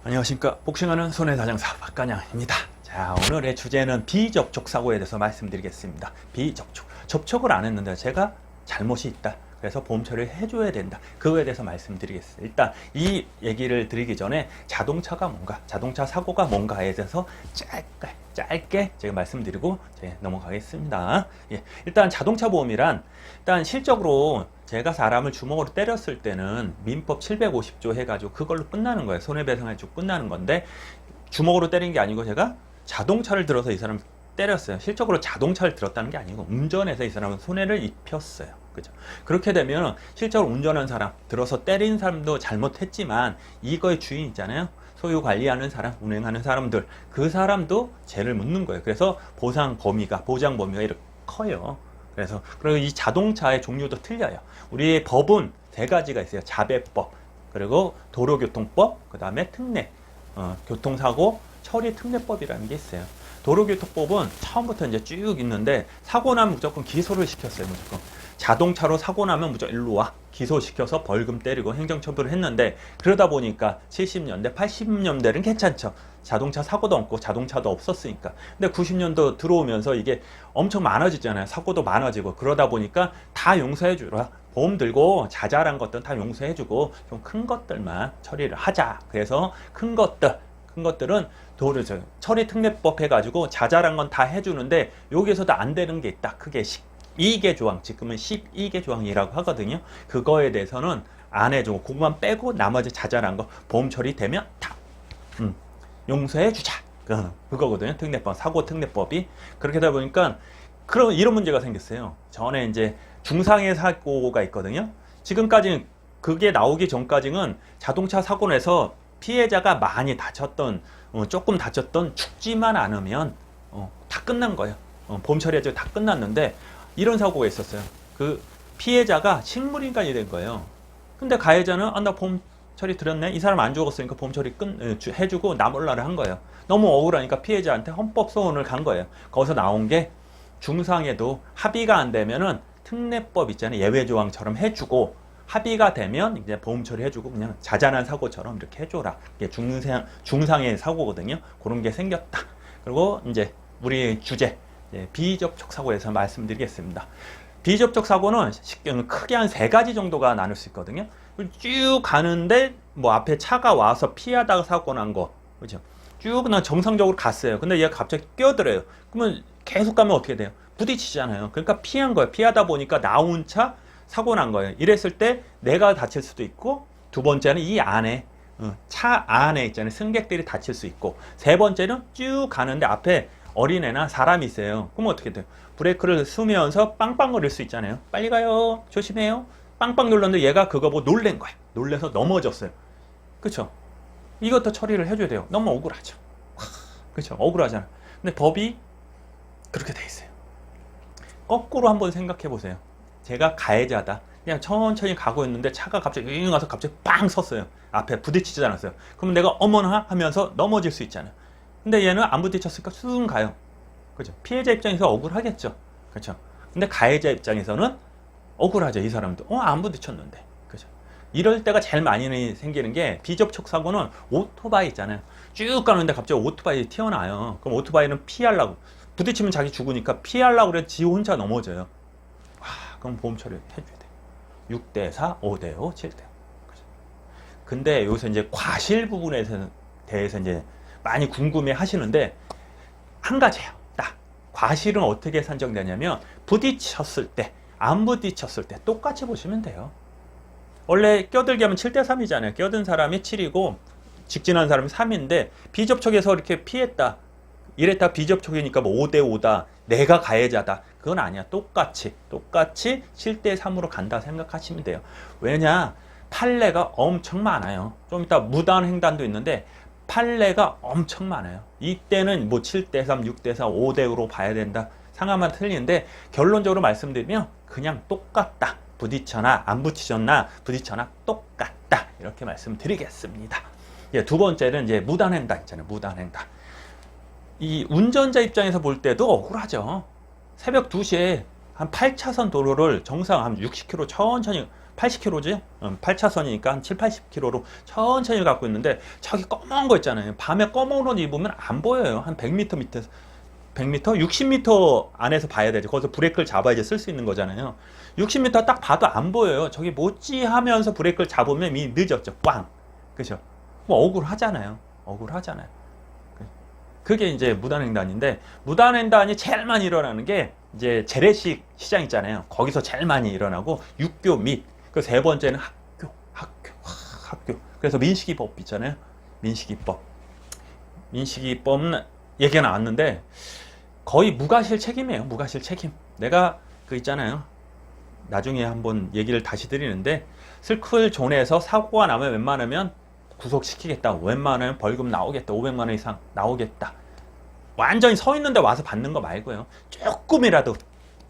안녕하십니까. 복싱하는 손해사장사 박간양입니다. 자, 오늘의 주제는 비접촉 사고에 대해서 말씀드리겠습니다. 비접촉. 접촉을 안 했는데 제가 잘못이 있다. 그래서 보험 처리를 해줘야 된다. 그거에 대해서 말씀드리겠습니다. 일단 이 얘기를 드리기 전에 자동차가 뭔가, 자동차 사고가 뭔가에 대해서 짧게 제가 말씀드리고 넘어가겠습니다. 예, 일단 자동차 보험이란 일단 실적으로 제가 사람을 주먹으로 때렸을 때는 민법 750조 해가지고 그걸로 끝나는 거예요. 손해배상해주고 끝나는 건데 주먹으로 때린 게 아니고 제가 자동차를 들어서 이 사람을 때렸어요. 실적으로 자동차를 들었다는 게 아니고 운전해서 이 사람은 손해를 입혔어요. 그죠? 그렇게 되면 실적으로 운전한 사람, 들어서 때린 사람도 잘못했지만 이거의 주인 있잖아요. 소유 관리하는 사람, 운행하는 사람들, 그 사람도 죄를 묻는 거예요. 그래서 보상 범위가, 보장 범위가 이렇게 커요. 그래서 그리고 이 자동차의 종류도 틀려요. 우리 법은 세 가지가 있어요. 자배법, 그리고 도로교통법, 그 다음에 특례, 교통사고 처리 특례법이라는 게 있어요. 도로교통법은 처음부터 이제 쭉 있는데 사고 나면 무조건 기소를 시켰어요. 무조건 자동차로 사고 나면 무조건 일로 와 기소시켜서 벌금 때리고 행정처벌을 했는데 그러다 보니까 70년대 80년대는 괜찮죠. 자동차 사고도 없고 자동차도 없었으니까. 근데 90년도 들어오면서 이게 엄청 많아지잖아요. 사고도 많아지고 그러다 보니까 다 용서해 주라. 보험 들고 자잘한 것들은 다 용서해 주고 좀 큰 것들만 처리를 하자. 그래서 큰 것들은 처리 특례법 해가지고 자잘한 건 다 해주는데 여기에서도 안 되는 게 있다. 크게 12개 조항, 지금은 12개 조항이라고 하거든요. 그거에 대해서는 안 해주고 그것만 빼고 나머지 자잘한 거 보험 처리되면 다 용서해 주자. 그거거든요. 특례법, 사고 특례법이. 그렇게 되다 보니까 이런 문제가 생겼어요. 전에 이제 중상해 사고가 있거든요. 지금까지는 그게 나오기 전까지는 자동차 사고 내서 피해자가 많이 다쳤던, 조금 다쳤던 죽지만 않으면 다 끝난 거예요. 보험 처리해서 다 끝났는데 이런 사고가 있었어요. 그 피해자가 식물인간이 된 거예요. 근데 가해자는 나 보험 처리 드렸네. 이 사람 안 죽었으니까 보험 처리 해주고 나 몰라를 한 거예요. 너무 억울하니까 피해자한테 헌법 소원을 간 거예요. 거기서 나온 게 중상해도 합의가 안 되면은 특례법 있잖아요. 예외 조항처럼 해주고 합의가 되면 이제 보험 처리해주고 그냥 자잘한 사고처럼 이렇게 해줘라. 이게 중상해 사고거든요. 그런 게 생겼다. 그리고 이제 우리 주제 비접촉 사고에 대해서 말씀드리겠습니다. 비접촉 사고는 크게 한 세 가지 정도가 나눌 수 있거든요. 쭉 가는데 뭐 앞에 차가 와서 피하다가 사고 난 거, 그렇죠? 쭉 그냥 정상적으로 갔어요. 근데 얘가 갑자기 끼어들어요. 그러면 계속 가면 어떻게 돼요? 부딪히잖아요. 그러니까 피한 거예요. 피하다 보니까 나온 차 사고 난 거예요. 이랬을 때 내가 다칠 수도 있고, 두 번째는 이 안에 차 안에 있잖아요. 승객들이 다칠 수 있고, 세 번째는 쭉 가는데 앞에 어린애나 사람이 있어요. 그럼 어떻게 돼요? 브레이크를 쓰면서 빵빵거릴 수 있잖아요. 빨리 가요. 조심해요. 빵빵 눌렀는데 얘가 그거 보고 놀란 거야. 놀래서 넘어졌어요. 그렇죠? 이것도 처리를 해줘야 돼요. 너무 억울하죠. 그렇죠? 억울하잖아. 근데 법이 그렇게 돼 있어요. 거꾸로 한번 생각해 보세요. 제가 가해자다. 그냥 천천히 가고 있는데 차가 갑자기 윙 와서 갑자기 빵 섰어요. 앞에 부딪히지 않았어요. 그러면 내가 어머나 하면서 넘어질 수 있잖아요. 근데 얘는 안 부딪혔으니까 쑥 가요. 그죠? 피해자 입장에서 억울하겠죠. 그렇죠? 근데 가해자 입장에서는 억울하죠. 이 사람도. 안 부딪혔는데. 그죠? 이럴 때가 제일 많이 생기는 게 비접촉 사고는 오토바이 있잖아요. 쭉 가는데 갑자기 오토바이 튀어나와요. 그럼 오토바이는 피하려고. 부딪히면 자기 죽으니까 피하려고 그래 지 혼자 넘어져요. 그럼 보험 처리 해줘야 돼요. 6대4, 5대5, 7대5. 그죠? 근데 여기서 이제 과실 부분에 대해서 이제 많이 궁금해 하시는데 한 가지예요. 딱 과실은 어떻게 산정되냐면 부딪혔을 때, 안 부딪혔을 때 똑같이 보시면 돼요. 원래 껴들기 하면 7대3이잖아요. 껴든 사람이 7이고 직진한 사람이 3인데 비접촉에서 이렇게 피했다. 이랬다 비접촉이니까 뭐 5대5다. 내가 가해자다. 그건 아니야. 똑같이 7대3으로 간다 생각하시면 돼요. 왜냐? 판례가 엄청 많아요. 좀 이따 무단횡단도 있는데 판례가 엄청 많아요. 이때는 뭐 7대3, 6대4, 5대5로 봐야 된다. 상황마다 틀리는데 결론적으로 말씀드리면 그냥 똑같다. 부딪혀나 안 부딪혔나 부딪혀나 똑같다. 이렇게 말씀드리겠습니다. 두 번째는 이제 무단횡단 있잖아요. 무단횡단. 이 운전자 입장에서 볼 때도 억울하죠. 새벽 2시에 한 8차선 도로를 정상 한 60km 천천히 80km죠? 8차선이니까 한 7, 80km로 천천히 갖고 있는데 저기 검은 거 있잖아요. 밤에 검은 옷 입으면 안 보여요. 한 100m 밑에 100m? 60m 안에서 봐야 되죠. 거기서 브레이크를 잡아야지 쓸 수 있는 거잖아요. 60m 딱 봐도 안 보여요. 저기 뭐지 하면서 브레이크를 잡으면 이미 늦었죠. 꽝. 그죠? 뭐 억울하잖아요. 억울하잖아요. 그게 이제 무단횡단인데, 무단횡단이 제일 많이 일어나는 게 이제 재래식 시장 있잖아요. 거기서 제일 많이 일어나고, 육교 및, 그 세 번째는 학교. 그래서 민식이법 있잖아요. 민식이법 얘기가 나왔는데, 거의 무과실 책임이에요. 무과실 책임. 내가 그 있잖아요. 나중에 한번 얘기를 다시 드리는데, 슬클 존에서 사고가 나면 웬만하면 구속시키겠다. 웬만하면 벌금 나오겠다. 500만 원 이상 나오겠다. 완전히 서 있는데 와서 받는 거 말고요. 조금이라도,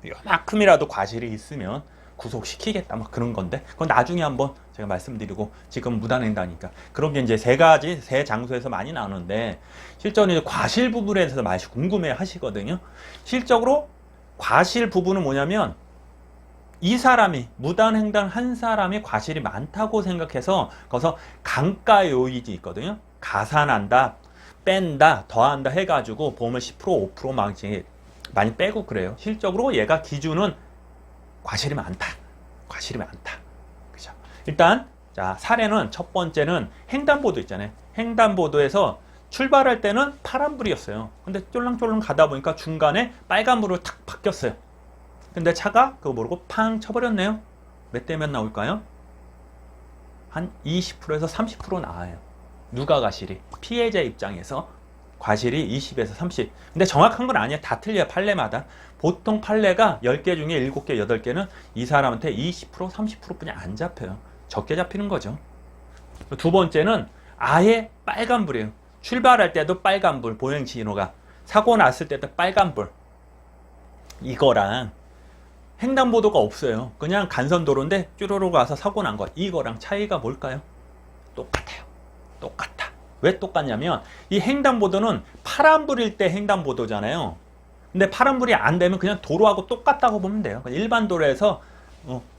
요만큼이라도 과실이 있으면 구속시키겠다. 막 그런 건데, 그건 나중에 한번 제가 말씀드리고, 지금 무단횡단이니까. 그런 게 이제 세 장소에서 많이 나오는데, 실제로 이제 과실 부분에 대해서 많이 궁금해 하시거든요. 실적으로 과실 부분은 뭐냐면, 이 사람이 무단횡단 한 사람이 과실이 많다고 생각해서 거기서 강가 요인이 있거든요. 가산한다, 뺀다, 더한다 해가지고 보험을 10%, 5% 막 많이 빼고 그래요. 실적으로 얘가 기준은 과실이 많다. 과실이 많다. 그죠? 일단 자, 사례는 첫 번째는 횡단보도 있잖아요. 횡단보도에서 출발할 때는 파란불이었어요. 근데 쫄랑쫄랑 가다 보니까 중간에 빨간불로 탁 바뀌었어요. 근데 차가 그거 모르고 팡 쳐버렸네요. 몇 대 몇 나올까요? 한 20%에서 30% 나와요. 누가 과실이? 피해자 입장에서 과실이 20에서 30. 근데 정확한 건 아니에요. 다 틀려요. 판례마다. 보통 판례가 10개 중에 7개, 8개는 이 사람한테 20%, 30%뿐이 안 잡혀요. 적게 잡히는 거죠. 두 번째는 아예 빨간불이에요. 출발할 때도 빨간불, 보행 신호가. 사고 났을 때도 빨간불. 이거랑 횡단보도가 없어요. 그냥 간선도로인데 쭈루룩 와서 사고 난 거. 이거랑 차이가 뭘까요? 똑같아요. 똑같아. 왜 똑같냐면 이 횡단보도는 파란불일 때 횡단보도잖아요. 근데 파란불이 안 되면 그냥 도로하고 똑같다고 보면 돼요. 일반 도로에서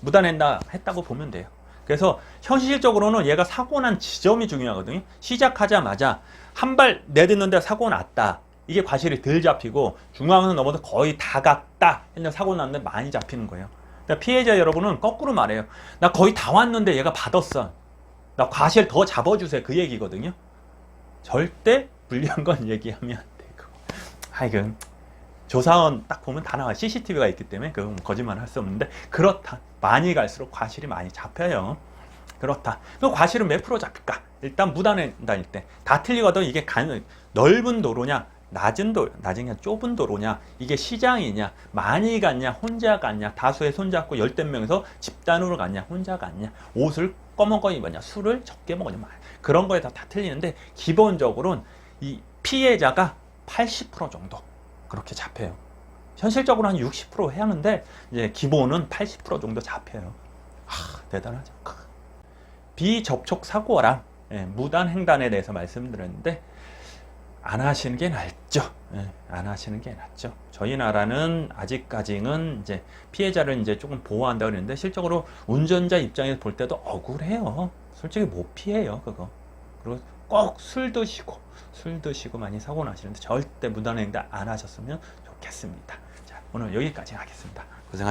무단횡단 했다고 보면 돼요. 그래서 현실적으로는 얘가 사고 난 지점이 중요하거든요. 시작하자마자 한 발 내딛는데 사고 났다. 이게 과실이 덜 잡히고 중앙선 넘어서 거의 다 갔다 했는데 사고 났는데 많이 잡히는 거예요. 그러니까 피해자 여러분은 거꾸로 말해요. 나 거의 다 왔는데 얘가 받았어. 나 과실 더 잡아주세요. 그 얘기거든요. 절대 불리한 건 얘기하면 안 되고. 하여튼 조사원 딱 보면 다 나와. CCTV가 있기 때문에 그건 거짓말 할 수 없는데 그렇다. 많이 갈수록 과실이 많이 잡혀요. 그렇다. 그럼 과실은 몇 프로 잡힐까? 일단 무단횡단일 때 다 틀리거든. 이게 넓은 도로냐, 낮은 그냥 좁은 도로냐, 이게 시장이냐, 많이 갔냐, 혼자 갔냐, 다수의 손잡고 열댓 명에서 집단으로 갔냐, 혼자 갔냐, 옷을 검은 거 입었냐, 술을 적게 먹었냐, 그런 거에 다 틀리는데 기본적으로는 이 피해자가 80% 정도 그렇게 잡혀요. 현실적으로 한 60% 해야 하는데 이제 기본은 80% 정도 잡혀요. 대단하죠. 비접촉 사고랑 무단횡단에 대해서 말씀드렸는데 안 하시는 게 낫죠. 안 하시는 게 낫죠. 저희 나라는 아직까지는 이제 피해자를 이제 조금 보호한다고 그러는데 실적으로 운전자 입장에서 볼 때도 억울해요. 솔직히 못 피해요, 그거. 그리고 꼭 술 드시고 많이 사고 나시는데 절대 무단횡단 안 하셨으면 좋겠습니다. 자, 오늘 여기까지 하겠습니다. 고생하셨습니다.